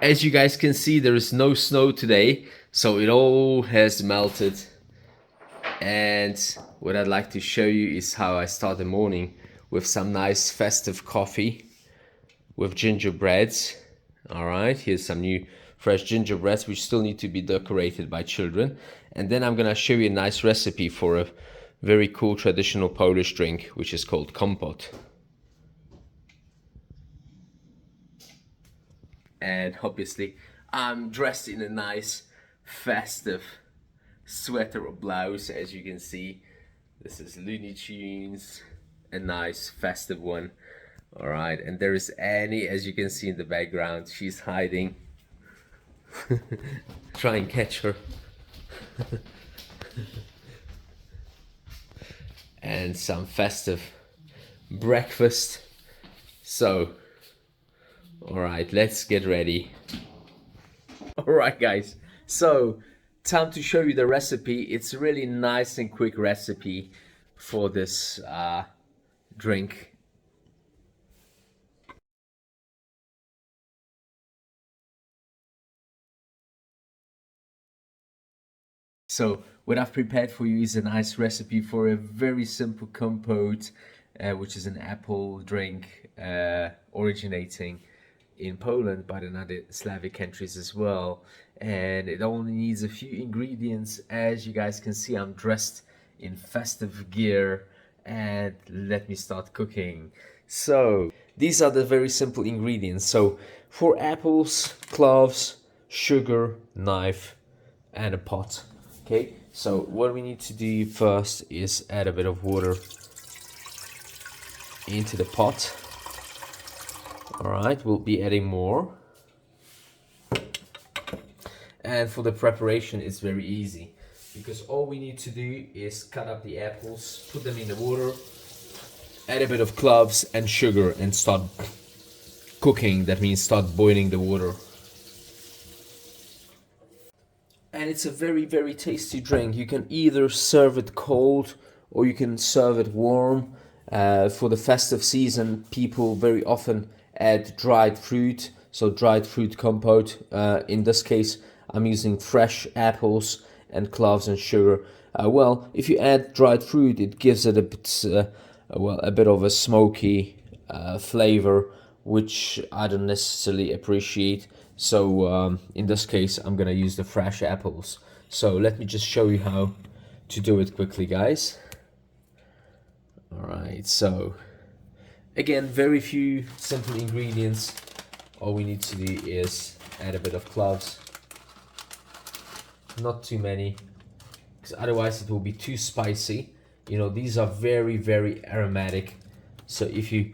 As you guys can see, there is no snow today, so it all has melted. And what I'd like to show you is how I start the morning with some nice festive coffee with gingerbreads. All right, here's some new fresh gingerbreads which still need to be decorated by children. And then I'm gonna show you a nice recipe for a very cool traditional Polish drink which is called Compote. And obviously I'm dressed in a nice festive sweater or blouse. As you can see, this is Looney Tunes, a nice festive one. All right, and there is Annie, as you can see in the background. She's hiding. Try and catch her. And some festive breakfast. So all right, let's get ready. All right, guys, so time to show you the recipe. It's a really nice and quick recipe for this drink. So what I've prepared for you is a nice recipe for a very simple compote, which is an apple drink originating in Poland, but in other Slavic countries as well. And it only needs a few ingredients. As you guys can see, I'm dressed in festive gear, and let me start cooking. So these are the very simple ingredients. So 4 apples, cloves, sugar, knife, and a pot. Okay, so what we need to do first is add a bit of water into the pot. All right, we'll be adding more. And for the preparation, it's very easy, because all we need to do is cut up the apples, put them in the water, add a bit of cloves and sugar, and start cooking. That means start boiling the water. And it's a very, very tasty drink. You can either serve it cold or you can serve it warm. For the festive season, people very often add dried fruit, so dried fruit compote. In this case, I'm using fresh apples and cloves and sugar. Well, if you add dried fruit, it gives it a bit of a smoky flavor, which I don't necessarily appreciate. So in this case, I'm gonna use the fresh apples. So let me just show you how to do it quickly, guys. All right, so again, very few simple ingredients. All we need to do is add a bit of cloves, not too many, because otherwise it will be too spicy. You know, these are very, very aromatic. So if you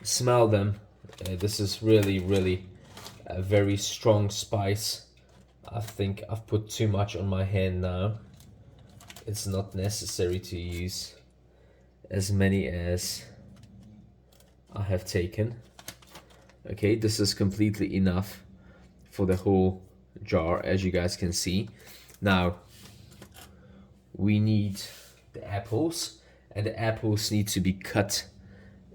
smell them, this is really, really a very strong spice. I think I've put too much on my hand now. It's not necessary to use as many as I have taken. Okay, this is completely enough for the whole jar, as you guys can see. Now we need the apples, and the apples need to be cut.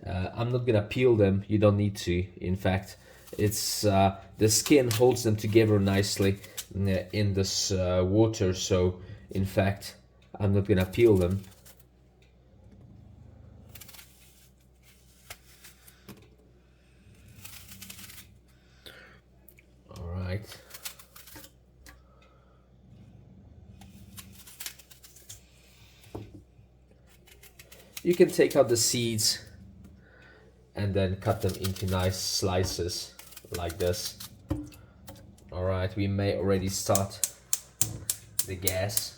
I'm not gonna peel them, you don't need to. In fact, it's the skin holds them together nicely in this water, so in fact I'm not gonna peel them. All right. You can take out the seeds and then cut them into nice slices like this. All right, we may already start the gas.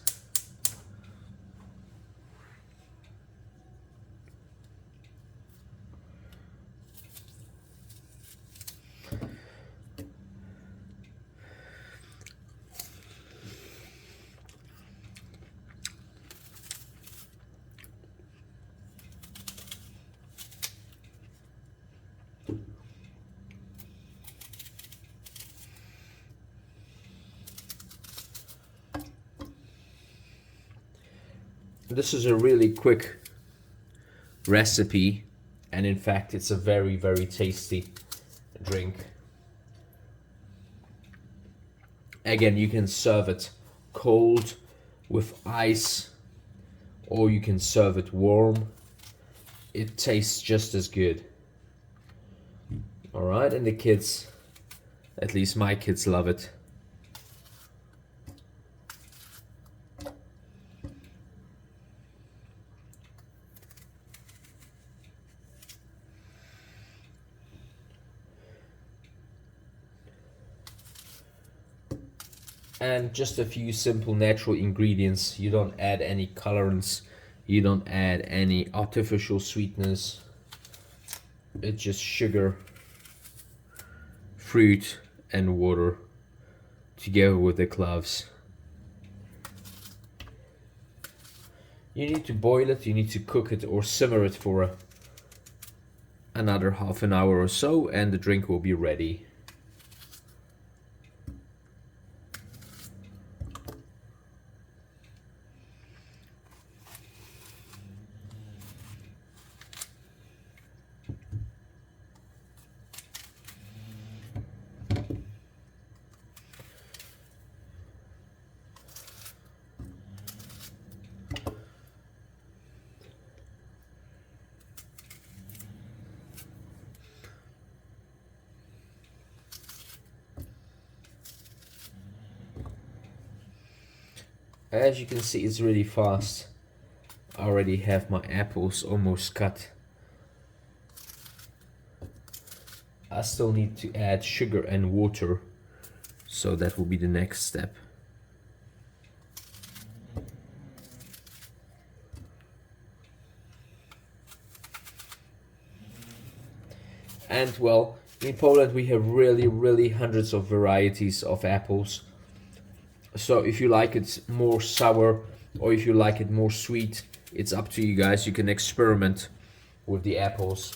This is a really quick recipe, and in fact it's a very, very tasty drink. Again, you can serve it cold with ice, or you can serve it warm. It tastes just as good. All right, and the kids, at least my kids, love it. And just a few simple natural ingredients. You don't add any colorants, you don't add any artificial sweeteners. It's just sugar, fruit and water together with the cloves. You need to boil it, you need to cook it or simmer it for another half an hour or so, and the drink will be ready. As you can see, it's really fast. I already have my apples almost cut. I still need to add sugar and water, so that will be the next step. And well, in Poland we have really hundreds of varieties of apples. So if you like it more sour or if you like it more sweet, it's up to you guys. You can experiment with the apples.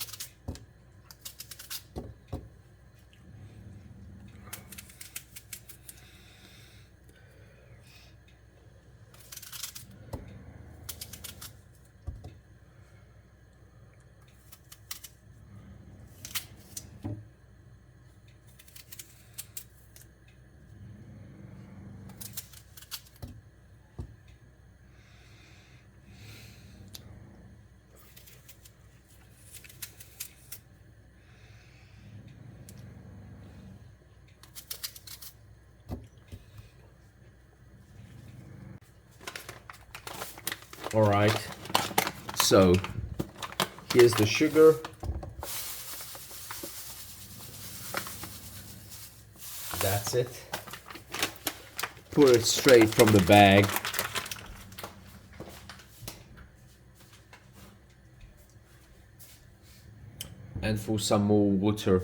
Alright, so here's the sugar. That's it. Pour it straight from the bag. And for some more water.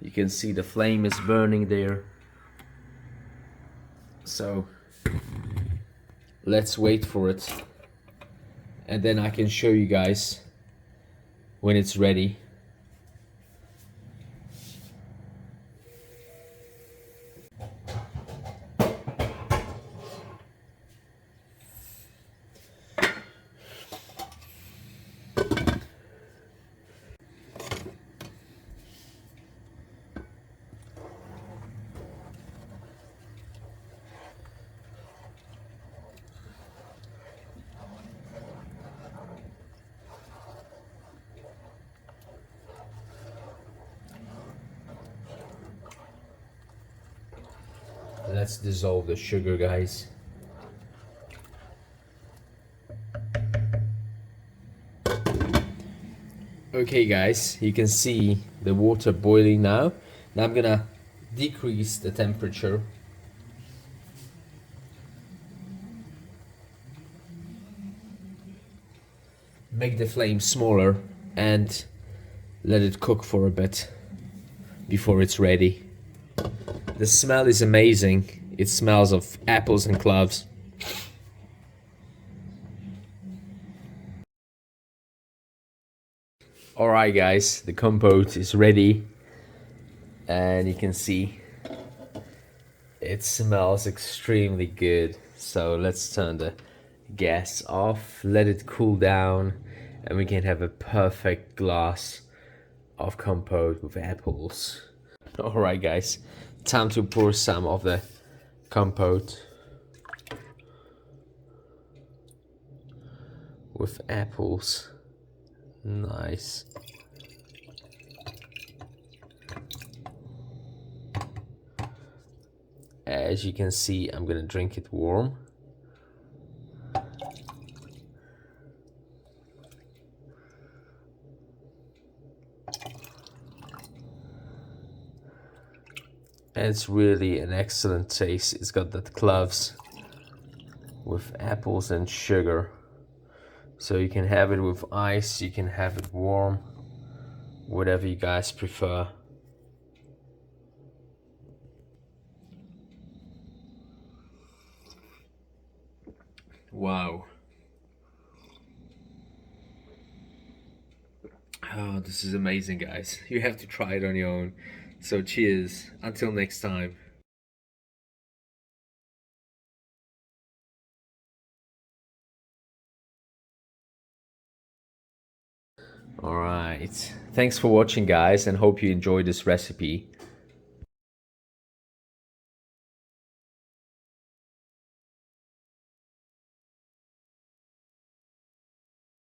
You can see the flame is burning there. So let's wait for it. And then I can show you guys when it's ready. Let's dissolve the sugar, guys. Okay guys, you can see the water boiling now. Now I'm gonna decrease the temperature. Make the flame smaller and let it cook for a bit before it's ready. The smell is amazing. It smells of apples and cloves. Alright guys, the compote is ready. And you can see it smells extremely good. So let's turn the gas off, let it cool down, and we can have a perfect glass of compote with apples. Alright guys, time to pour some of the compote with apples. Nice. As you can see, I'm gonna drink it warm. And it's really an excellent taste. It's got that cloves with apples and sugar. So you can have it with ice, you can have it warm, whatever you guys prefer. Wow. Oh, this is amazing, guys. You have to try it on your own. So cheers. Until next time. Alright. Thanks for watching, guys, and hope you enjoyed this recipe.